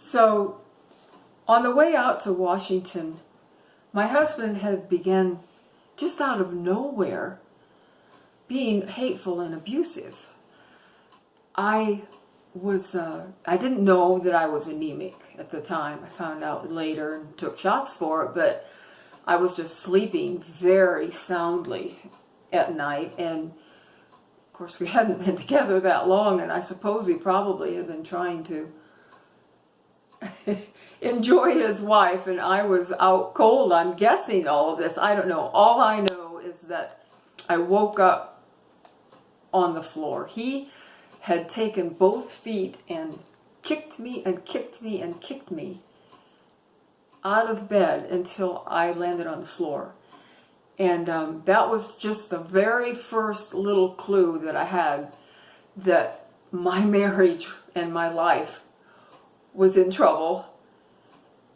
So on the way out to Washington, my husband had begun, just out of nowhere, being hateful and abusive. I didn't know that I was anemic at the time. I found out later and took shots for it, but I was just sleeping very soundly at night. And of course, we hadn't been together that long, and I suppose he probably had been trying to enjoy his wife, and I was out cold. I'm guessing all of this. I don't know. All I know is that I woke up on the floor. He had taken both feet and kicked me and kicked me and kicked me out of bed until I landed on the floor. And that was just the very first little clue that I had that my marriage and my life was in trouble.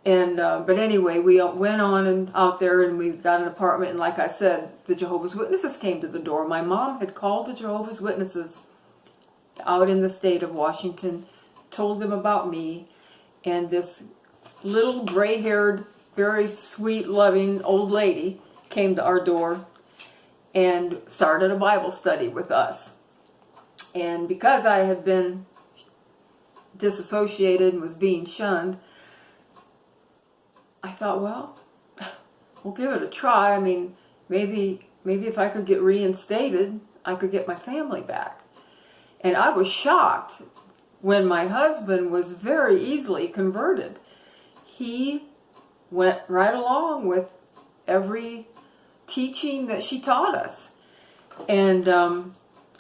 And but anyway, we went on and out there, and we got an apartment. And like I said, the Jehovah's Witnesses came to the door. My mom had called the Jehovah's Witnesses out in the state of Washington, told them about me, and this little gray-haired, very sweet, loving old lady came to our door and started a Bible study with us. And because I had been disassociated and was being shunned, I thought, well, we'll give it a try. I mean, maybe if I could get reinstated, I could get my family back. And I was shocked when my husband was very easily converted. He went right along with every teaching that she taught us. And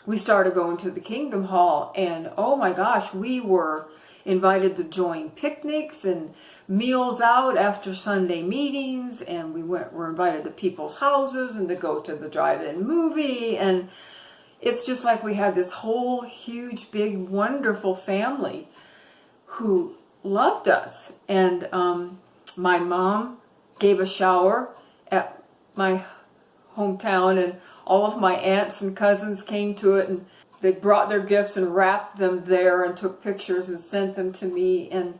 we started going to the Kingdom Hall, and oh my gosh, we were invited to join picnics and meals out after Sunday meetings, and were invited to people's houses and to go to the drive-in movie. And it's just like we had this whole huge, big, wonderful family who loved us. And my mom gave a shower at my hometown, and all of my aunts and cousins came to it, and they brought their gifts and wrapped them there and took pictures and sent them to me. And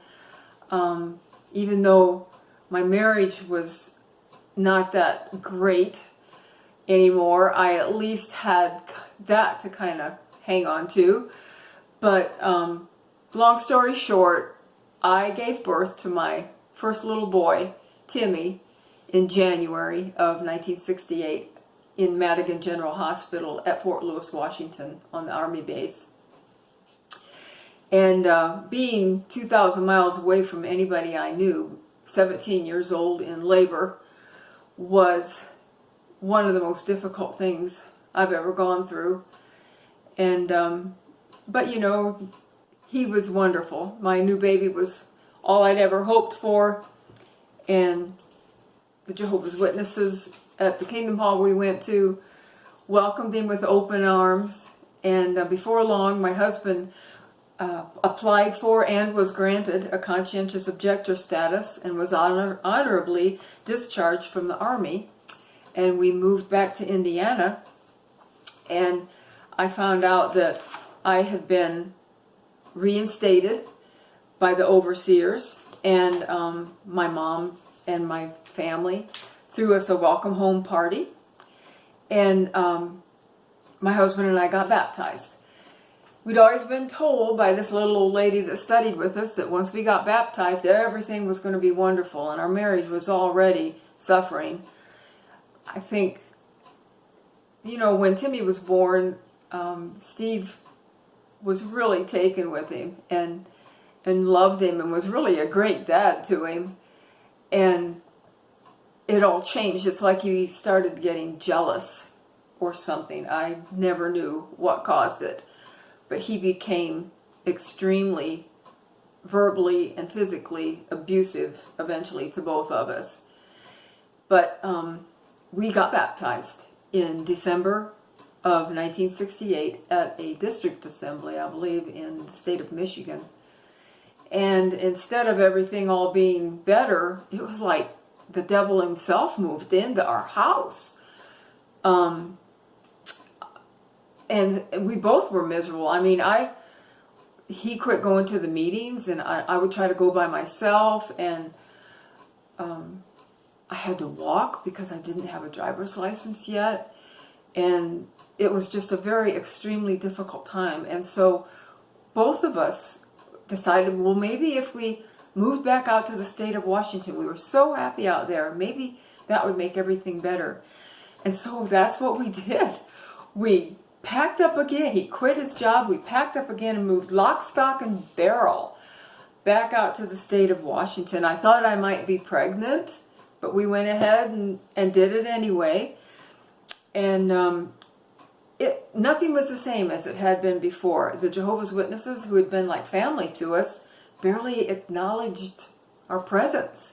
even though my marriage was not that great anymore, I at least had that to kind of hang on to. But long story short, I gave birth to my first little boy, Timmy, in January of 1968 in Madigan General Hospital at Fort Lewis, Washington, on the Army base. And being 2,000 miles away from anybody I knew, 17 years old in labor, was one of the most difficult things I've ever gone through. And but you know, he was wonderful. My new baby was all I'd ever hoped for. And the Jehovah's Witnesses at the Kingdom Hall we went to welcomed him with open arms. And before long, my husband applied for and was granted a conscientious objector status and was honorably discharged from the Army. And we moved back to Indiana, and I found out that I had been reinstated by the overseers, and my mom and my family threw us a welcome home party, and my husband and I got baptized. We'd always been told by this little old lady that studied with us that once we got baptized, everything was going to be wonderful, and our marriage was already suffering. I think, you know, when Timmy was born, Steve was really taken with him and loved him and was really a great dad to him. And it all changed. It's like he started getting jealous or something. I never knew what caused it. But he became extremely verbally and physically abusive eventually to both of us. But we got baptized in December of 1968 at a district assembly, I believe, in the state of Michigan. And instead of everything all being better, it was like the devil himself moved into our house. And we both were miserable. I mean, he quit going to the meetings, and I would try to go by myself, and I had to walk because I didn't have a driver's license yet, and it was just a very extremely difficult time. And so both of us decided, well, maybe if we moved back out to the state of Washington, we were so happy out there, maybe that would make everything better. And so that's what we did. We packed up again. He quit his job. We packed up again and moved lock, stock, and barrel back out to the state of Washington. I thought I might be pregnant, but we went ahead and did it anyway. And nothing was the same as it had been before. The Jehovah's Witnesses, who had been like family to us, barely acknowledged our presence.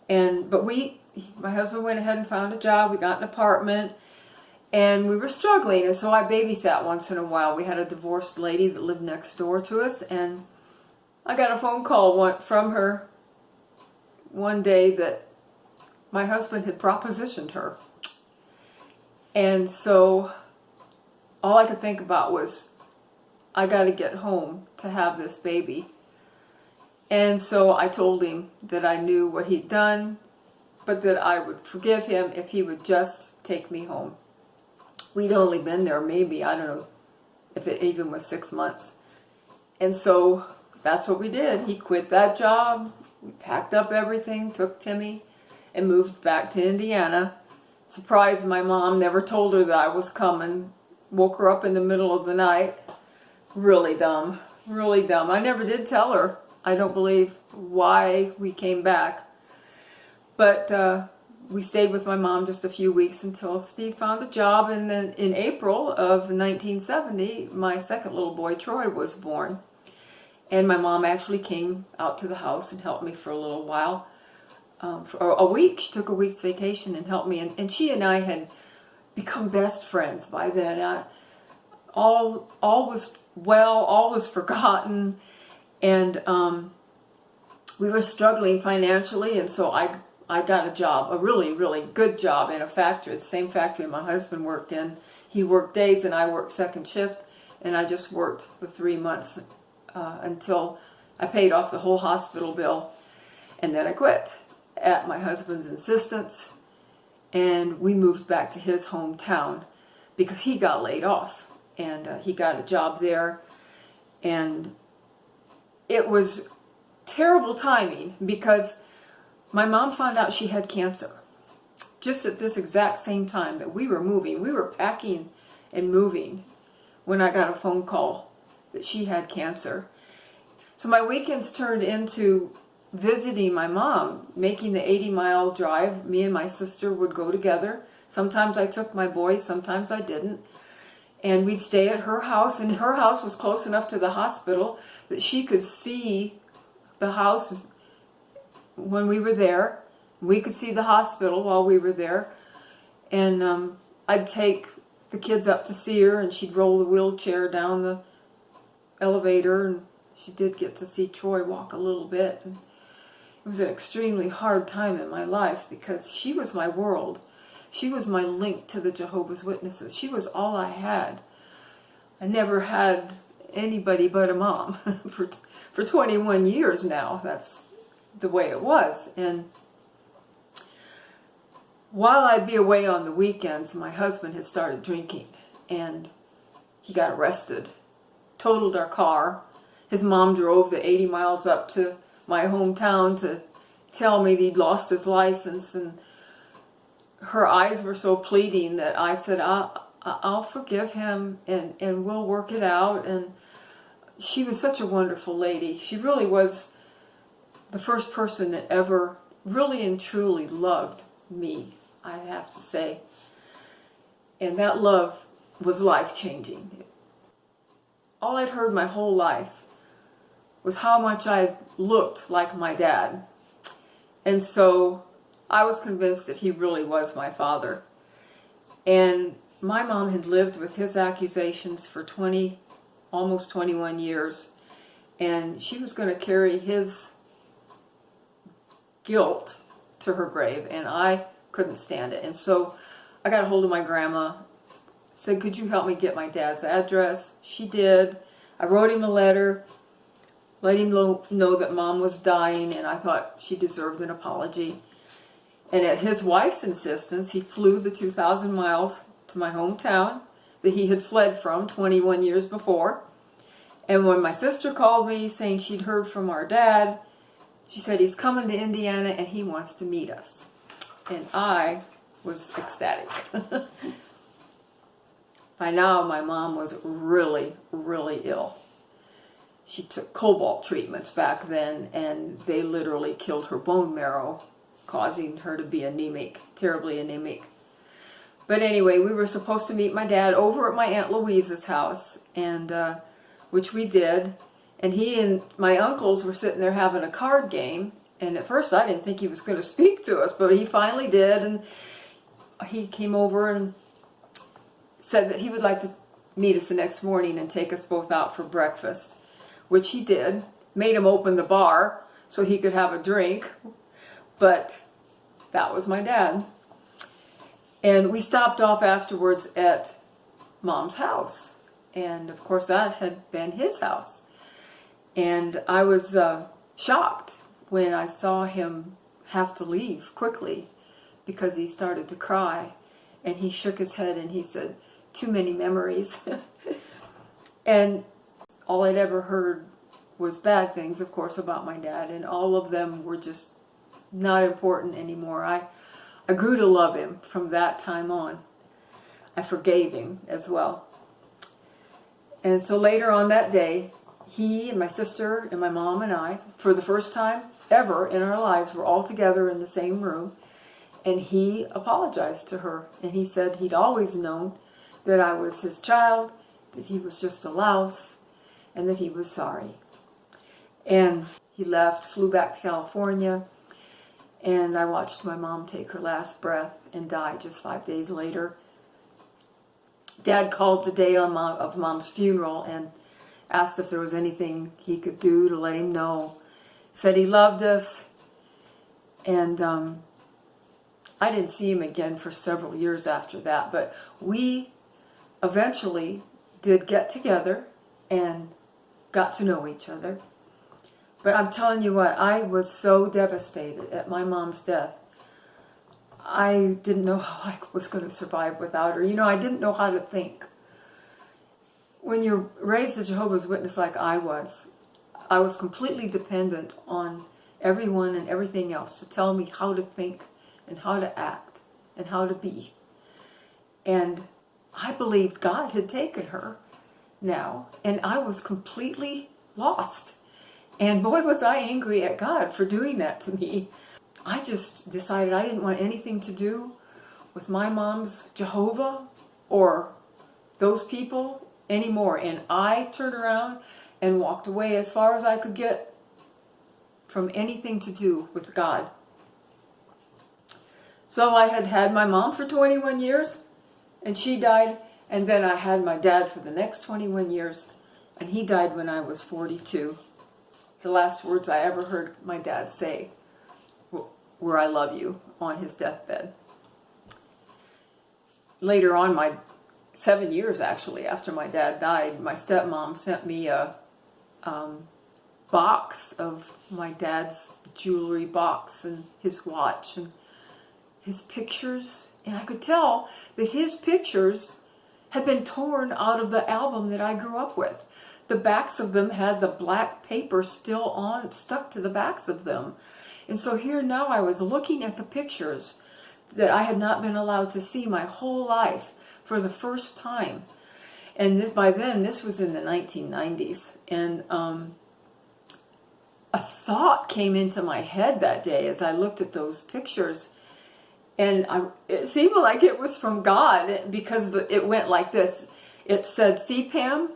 But my husband went ahead and found a job. We got an apartment, and we were struggling. And so I babysat once in a while. We had a divorced lady that lived next door to us, and I got a phone call from her one day that my husband had propositioned her. And so all I could think about was, I got to get home to have this baby. And so I told him that I knew what he'd done, but that I would forgive him if he would just take me home. We'd only been there maybe, I don't know if it even was 6 months. And so that's what we did. He quit that job. We packed up everything, took Timmy, and moved back to Indiana. Surprised my mom, never told her that I was coming. Woke her up in the middle of the night. Really dumb. Really dumb. I never did tell her, I don't believe, why we came back. But we stayed with my mom just a few weeks until Steve found a job. And then in April of 1970, my second little boy, Troy, was born. And my mom actually came out to the house and helped me for a little while. For a week. She took a week's vacation and helped me. And she and I had become best friends by then. All was well, all was forgotten. And we were struggling financially. And so I got a job, a really, really good job in a factory, the same factory my husband worked in. He worked days and I worked second shift. And I just worked for 3 months until I paid off the whole hospital bill. And then I quit at my husband's insistence, and we moved back to his hometown because he got laid off, and he got a job there. And it was terrible timing because my mom found out she had cancer just at this exact same time that we were moving. We were packing and moving when I got a phone call that she had cancer. So my weekends turned into visiting my mom, making the 80-mile drive. Me and my sister would go together. Sometimes I took my boys, sometimes I didn't. And we'd stay at her house, and her house was close enough to the hospital that she could see the house when we were there. We could see the hospital while we were there. And I'd take the kids up to see her, and she'd roll the wheelchair down the elevator, and she did get to see Troy walk a little bit. And it was an extremely hard time in my life because she was my world. She was my link to the Jehovah's Witnesses. She was all I had. I never had anybody but a mom for 21 years now. That's the way it was. And while I'd be away on the weekends, my husband had started drinking, and he got arrested, totaled our car. His mom drove the 80 miles up to my hometown to tell me that he'd lost his license, and her eyes were so pleading that I said, I'll forgive him, and we'll work it out. And she was such a wonderful lady. She really was the first person that ever really and truly loved me, I'd have to say. And that love was life-changing. All I'd heard my whole life was how much I looked like my dad. And so I was convinced that he really was my father. And my mom had lived with his accusations for almost 21 years. And she was going to carry his guilt to her grave. And I couldn't stand it. And so I got a hold of my grandma, said, could you help me get my dad's address? She did. I wrote him a letter, let him know that Mom was dying, and I thought she deserved an apology. And at his wife's insistence, he flew the 2,000 miles to my hometown that he had fled from 21 years before. And when my sister called me saying she'd heard from our dad, she said he's coming to Indiana and he wants to meet us. And I was ecstatic. By now, my mom was really, really ill. She took cobalt treatments back then, and they literally killed her bone marrow, causing her to be anemic, terribly anemic. But anyway, we were supposed to meet my dad over at my Aunt Louise's house, and which we did. And he and my uncles were sitting there having a card game. And at first I didn't think he was going to speak to us, but he finally did. And he came over and said that he would like to meet us the next morning and take us both out for breakfast, which he did. Made him open the bar so he could have a drink. But that was my dad. And we stopped off afterwards at Mom's house. And of course that had been his house. And I was shocked when I saw him have to leave quickly because he started to cry. And he shook his head and he said, "Too many memories." And all I'd ever heard was bad things, of course, about my dad. And all of them were just not important anymore. I grew to love him from that time on. I forgave him as well. And so later on that day, he and my sister and my mom and I, for the first time ever in our lives, were all together in the same room. And he apologized to her. And he said he'd always known that I was his child, that he was just a louse, and that he was sorry. And he left, flew back to California, and I watched my mom take her last breath and die just 5 days later. Dad called the day of Mom's funeral and asked if there was anything he could do to let him know. Said he loved us. And I didn't see him again for several years after that. But we eventually did get together and got to know each other. But I'm telling you what, I was so devastated at my mom's death. I didn't know how I was going to survive without her. You know, I didn't know how to think. When you're raised a Jehovah's Witness like I was completely dependent on everyone and everything else to tell me how to think and how to act and how to be. And I believed God had taken her now, and I was completely lost. And boy, was I angry at God for doing that to me. I just decided I didn't want anything to do with my mom's Jehovah or those people anymore. And I turned around and walked away as far as I could get from anything to do with God. So I had had my mom for 21 years, and she died. And then I had my dad for the next 21 years, and he died when I was 42. The last words I ever heard my dad say were "I love you" on his deathbed. Later on, 7 years actually after my dad died, my stepmom sent me a box of my dad's jewelry box and his watch and his pictures. And I could tell that his pictures had been torn out of the album that I grew up with. The backs of them had the black paper still stuck to the backs of them. And so here now I was looking at the pictures that I had not been allowed to see my whole life for the first time. And by then, this was in the 1990s. And a thought came into my head that day as I looked at those pictures. And it seemed like it was from God, because it went like this. It said, "See, Pam,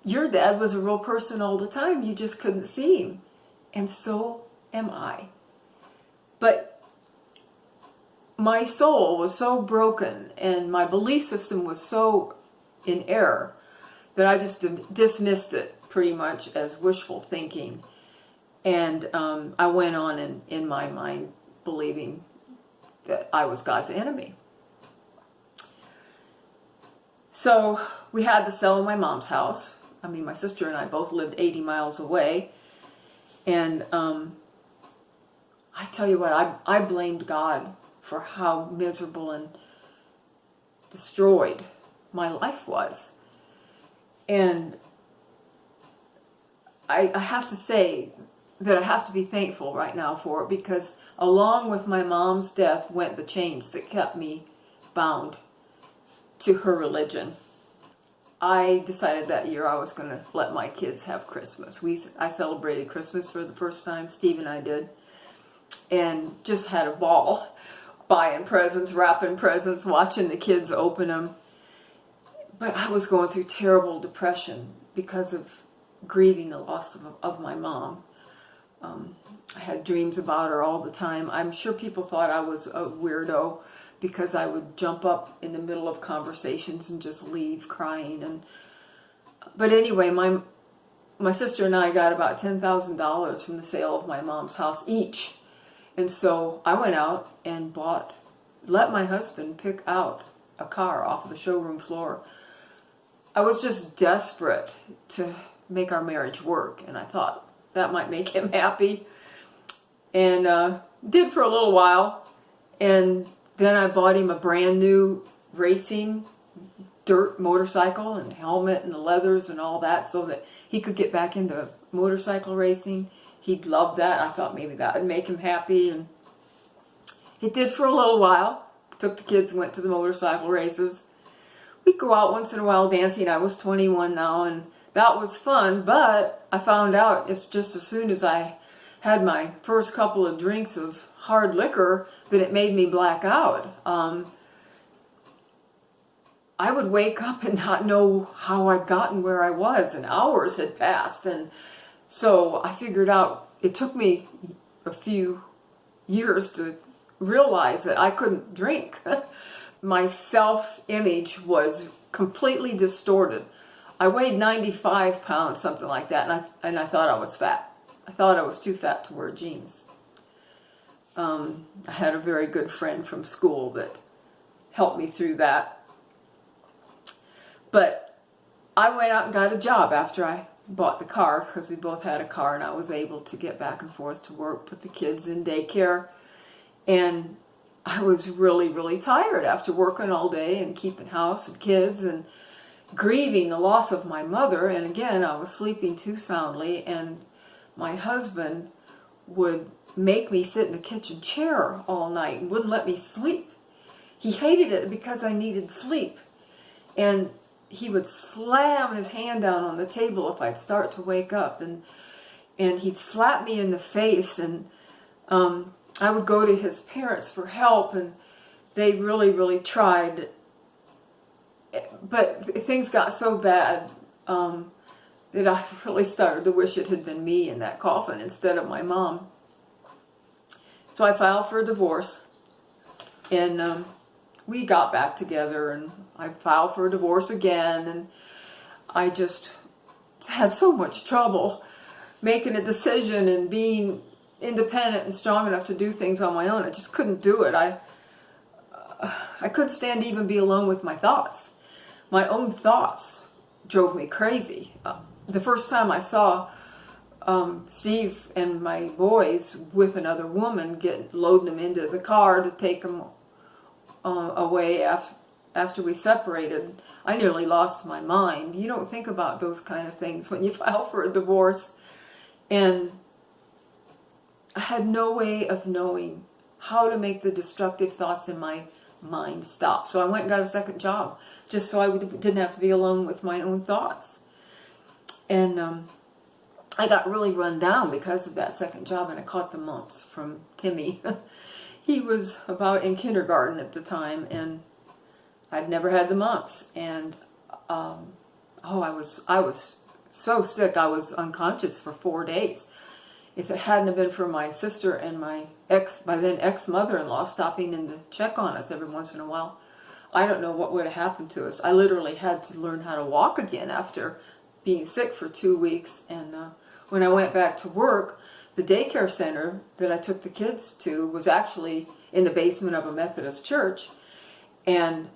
your dad was a real person all the time. You just couldn't see him. And so am I." But my soul was so broken and my belief system was so in error that I just dismissed it pretty much as wishful thinking. And I went on in my mind believing that I was God's enemy. So we had to sell my mom's house. I mean, my sister and I both lived 80 miles away. And I tell you what, I blamed God for how miserable and destroyed my life was. And I have to say that I have to be thankful right now for it, because along with my mom's death went the chains that kept me bound to her religion. I decided that year I was going to let my kids have Christmas. I celebrated Christmas for the first time, Steve and I did, and just had a ball buying presents, wrapping presents, watching the kids open them. But I was going through terrible depression because of grieving the loss of my mom. I had dreams about her all the time. I'm sure people thought I was a weirdo because I would jump up in the middle of conversations and just leave crying. But anyway, my sister and I got about $10,000 from the sale of my mom's house each. And so I went out and let my husband pick out a car off the showroom floor. I was just desperate to make our marriage work, and I thought that might make him happy. And did for a little while. And then I bought him a brand new racing dirt motorcycle and helmet and the leathers and all that so that he could get back into motorcycle racing. He'd love that. I thought maybe that would make him happy. And it did for a little while. Took the kids and went to the motorcycle races. We'd go out once in a while dancing. I was 21 now, and that was fun. But I found out it's just as soon as I had my first couple of drinks of hard liquor that it made me black out. I would wake up and not know how I'd gotten where I was, and hours had passed. And so I figured out, it took me a few years to realize that I couldn't drink. My self-image was completely distorted. I weighed 95 pounds, something like that, and I thought I was fat. I thought I was too fat to wear jeans. I had a very good friend from school that helped me through that. But I went out and got a job after I bought the car, because we both had a car, and I was able to get back and forth to work, put the kids in daycare. And I was really, really tired after working all day and keeping house and kids and grieving the loss of my mother. And again, I was sleeping too soundly, and my husband would make me sit in a kitchen chair all night and wouldn't let me sleep. He hated it because I needed sleep. And he would slam his hand down on the table if I'd start to wake up. And he'd slap me in the face. And I would go to his parents for help, and they really, really tried. But things got so bad that I really started to wish it had been me in that coffin instead of my mom. So I filed for a divorce, and we got back together, and I filed for a divorce again, and I just had so much trouble making a decision and being independent and strong enough to do things on my own. I just couldn't do it. I couldn't stand to even be alone with my thoughts. My own thoughts drove me crazy. The first time I saw Steve and my boys with another woman loading them into the car to take them away after we separated, I nearly lost my mind. You don't think about those kind of things when you file for a divorce. And I had no way of knowing how to make the destructive thoughts in my mind stop. So I went and got a second job just so I didn't have to be alone with my own thoughts. And I got really run down because of that second job, and I caught the mumps from Timmy. He was about in kindergarten at the time, and I'd never had the mumps. And I was so sick, I was unconscious for 4 days. If it hadn't have been for my sister and my ex-mother-in-law stopping in to check on us every once in a while, I don't know what would have happened to us. I literally had to learn how to walk again after being sick for 2 weeks. And when I went back to work, the daycare center that I took the kids to was actually in the basement of a Methodist church. And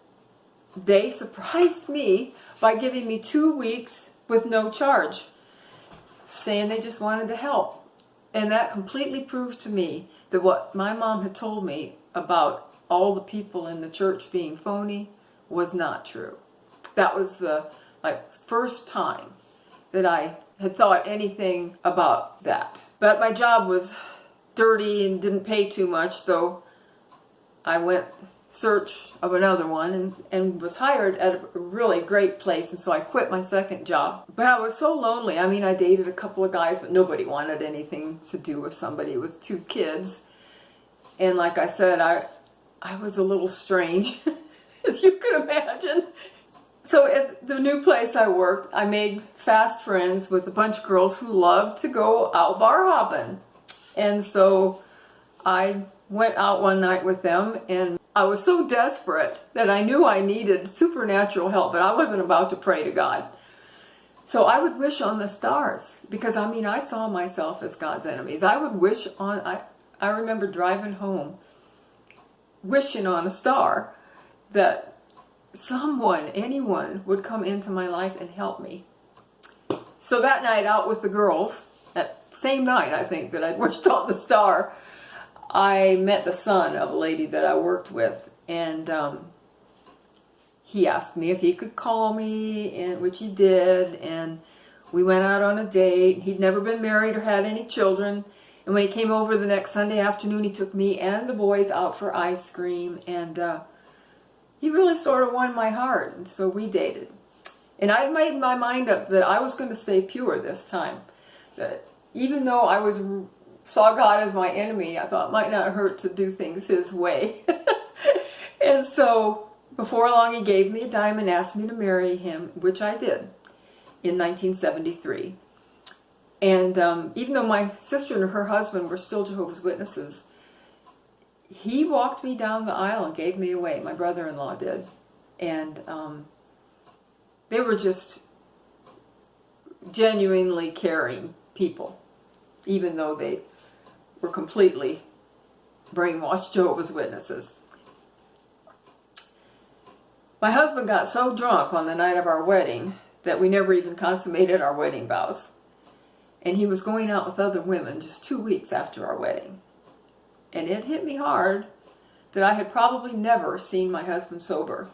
they surprised me by giving me 2 weeks with no charge, saying they just wanted to help. And that completely proved to me that what my mom had told me about all the people in the church being phony was not true. That was the first time that I had thought anything about that. But my job was dirty and didn't pay too much, so I went search of another one and was hired at a really great place, and so I quit my second job. But I was so lonely. I mean, I dated a couple of guys, but nobody wanted anything to do with somebody with 2 kids. And like I said, I was a little strange, as you can imagine. So at the new place I worked, I made fast friends with a bunch of girls who loved to go out bar hopping. And so I went out one night with them, and I was so desperate that I knew I needed supernatural help, but I wasn't about to pray to God. So I would wish on the stars, because I saw myself as God's enemies. I would wish on, I remember driving home, wishing on a star that someone, anyone, would come into my life and help me. So that night out with the girls, that same night I think that I'd wished on the star, I met the son of a lady that I worked with, and he asked me if he could call me, and which he did, and we went out on a date. He'd never been married or had any children, and when he came over the next Sunday afternoon, he took me and the boys out for ice cream, and he really sort of won my heart, and so we dated. And I made my mind up that I was going to stay pure this time. That even though I saw God as my enemy, I thought it might not hurt to do things His way. And so before long, he gave me a dime and asked me to marry him, which I did in 1973. And even though my sister and her husband were still Jehovah's Witnesses, he walked me down the aisle and gave me away. My brother-in-law did. And they were just genuinely caring people, even though they were completely brainwashed Jehovah's Witnesses. My husband got so drunk on the night of our wedding that we never even consummated our wedding vows. And he was going out with other women just 2 weeks after our wedding. And it hit me hard that I had probably never seen my husband sober.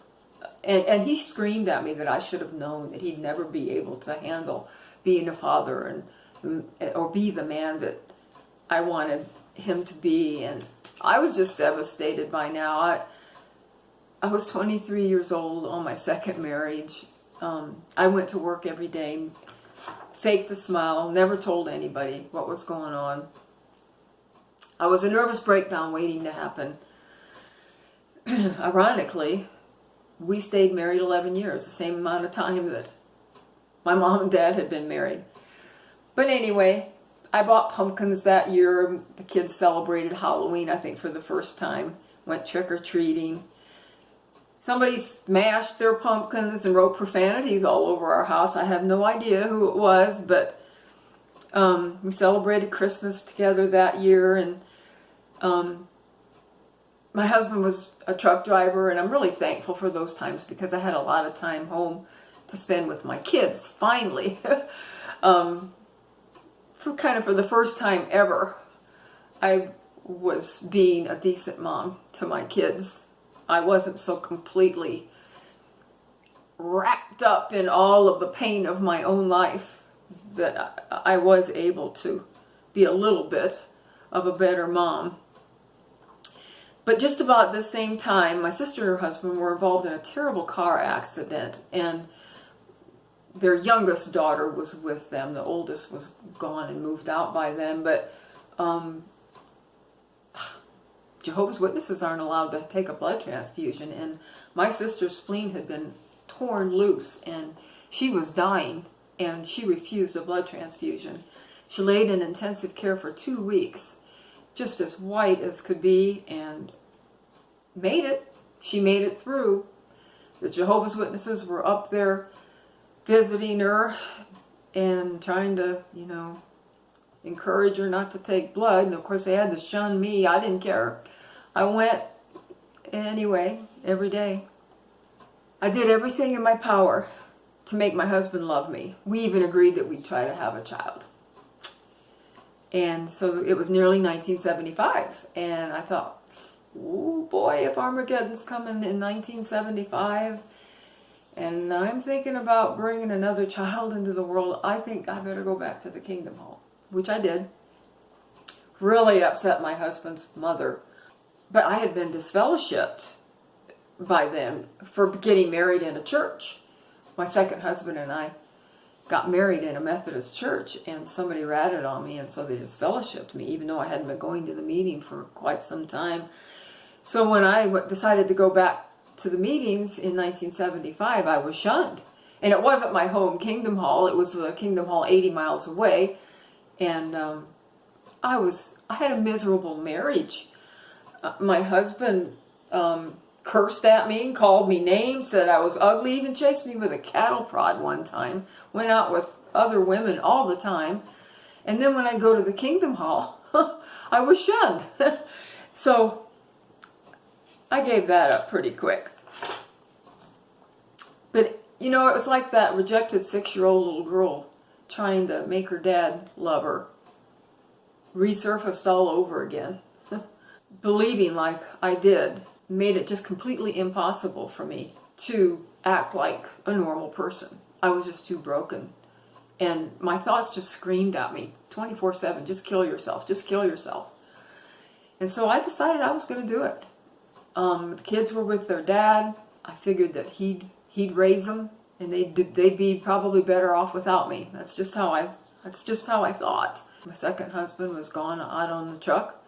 And he screamed at me that I should have known that he'd never be able to handle being a father or be the man that I wanted him to be. And I was just devastated by now. I was 23 years old on my second marriage. I went to work every day, faked a smile, never told anybody what was going on. I was a nervous breakdown waiting to happen. Ironically, we stayed married 11 years, the same amount of time that my mom and dad had been married. But anyway, I bought pumpkins that year. The kids celebrated Halloween, I think, for the first time. Went trick-or-treating. Somebody smashed their pumpkins and wrote profanities all over our house. I have no idea who it was, but we celebrated Christmas together that year. And my husband was a truck driver, and I'm really thankful for those times because I had a lot of time home to spend with my kids, finally. For the first time ever, I was being a decent mom to my kids. I wasn't so completely wrapped up in all of the pain of my own life that I was able to be a little bit of a better mom. But just about the same time, my sister and her husband were involved in a terrible car accident, and their youngest daughter was with them. The oldest was gone and moved out by then, but Jehovah's Witnesses aren't allowed to take a blood transfusion, and my sister's spleen had been torn loose, and she was dying, and she refused a blood transfusion. She laid in intensive care for 2 weeks, just as white as could be, and made it. She made it through. The Jehovah's Witnesses were up there visiting her and trying to, encourage her not to take blood. And of course they had to shun me. I didn't care. I went anyway, every day. I did everything in my power to make my husband love me. We even agreed that we'd try to have a child. And so it was nearly 1975. And I thought, oh boy, if Armageddon's coming in 1975, and I'm thinking about bringing another child into the world, I think I better go back to the Kingdom Hall, which I did. Really upset my husband's mother. But I had been disfellowshipped by then for getting married in a church. My second husband and I got married in a Methodist church, and somebody ratted on me, and so they disfellowshipped me, even though I hadn't been going to the meeting for quite some time. So when I decided to go back to the meetings in 1975, I was shunned. And it wasn't my home Kingdom Hall. It was the Kingdom Hall 80 miles away. And I had a miserable marriage. My husband cursed at me, called me names, said I was ugly, even chased me with a cattle prod one time. Went out with other women all the time. And then when I go to the Kingdom Hall, I was shunned. So I gave that up pretty quick. But, you know, it was like that rejected 6-year-old little girl trying to make her dad love her. Resurfaced all over again. Believing like I did made it just completely impossible for me to act like a normal person. I was just too broken. And my thoughts just screamed at me 24/7, just kill yourself, just kill yourself. And so I decided I was going to do it. The kids were with their dad. I figured that he'd raise them, and they'd be probably better off without me. That's just how I thought. My second husband was gone out on the truck.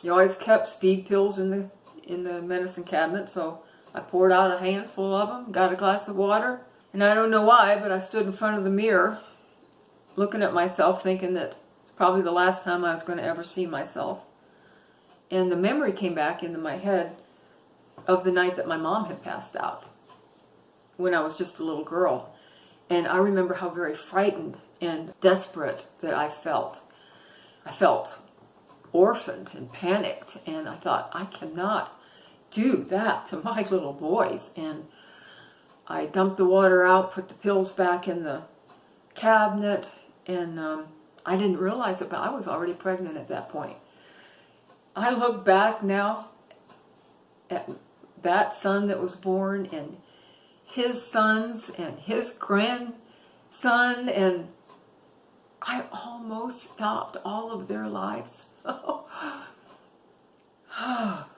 He always kept speed pills in the medicine cabinet, so I poured out a handful of them, got a glass of water, and I don't know why, but I stood in front of the mirror looking at myself thinking that it's probably the last time I was going to ever see myself. And the memory came back into my head of the night that my mom had passed out when I was just a little girl. And I remember how very frightened and desperate that I felt. I felt orphaned and panicked, and I thought, I cannot do that to my little boys. And I dumped the water out, put the pills back in the cabinet, and I didn't realize it, but I was already pregnant at that point. I look back now at that son that was born, and his sons, and his grandson, and I almost stopped all of their lives.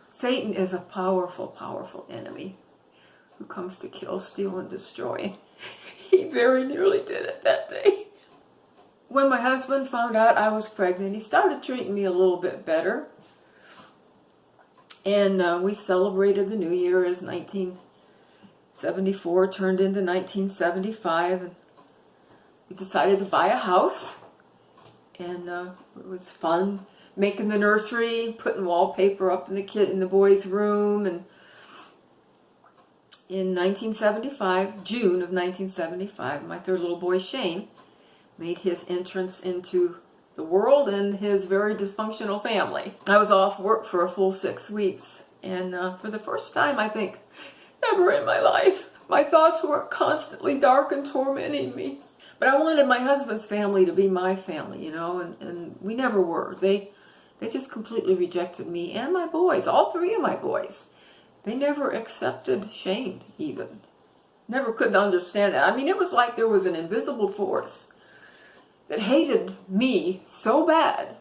Satan is a powerful, powerful enemy who comes to kill, steal, and destroy. He very nearly did it that day. When my husband found out I was pregnant, he started treating me a little bit better. And we celebrated the new year as 1974 turned into 1975. And we decided to buy a house. And it was fun making the nursery, putting wallpaper up in the boys' room. And in 1975, June of 1975, my third little boy, Shane, made his entrance into the world and his very dysfunctional family. I was off work for a full 6 weeks, and for the first time, I think, ever in my life, my thoughts weren't constantly dark and tormenting me. But I wanted my husband's family to be my family, you know, and we never were. They just completely rejected me and my boys, all 3 of my boys. They never accepted Shane, even. Never could understand that. I mean, it was like there was an invisible force that hated me so bad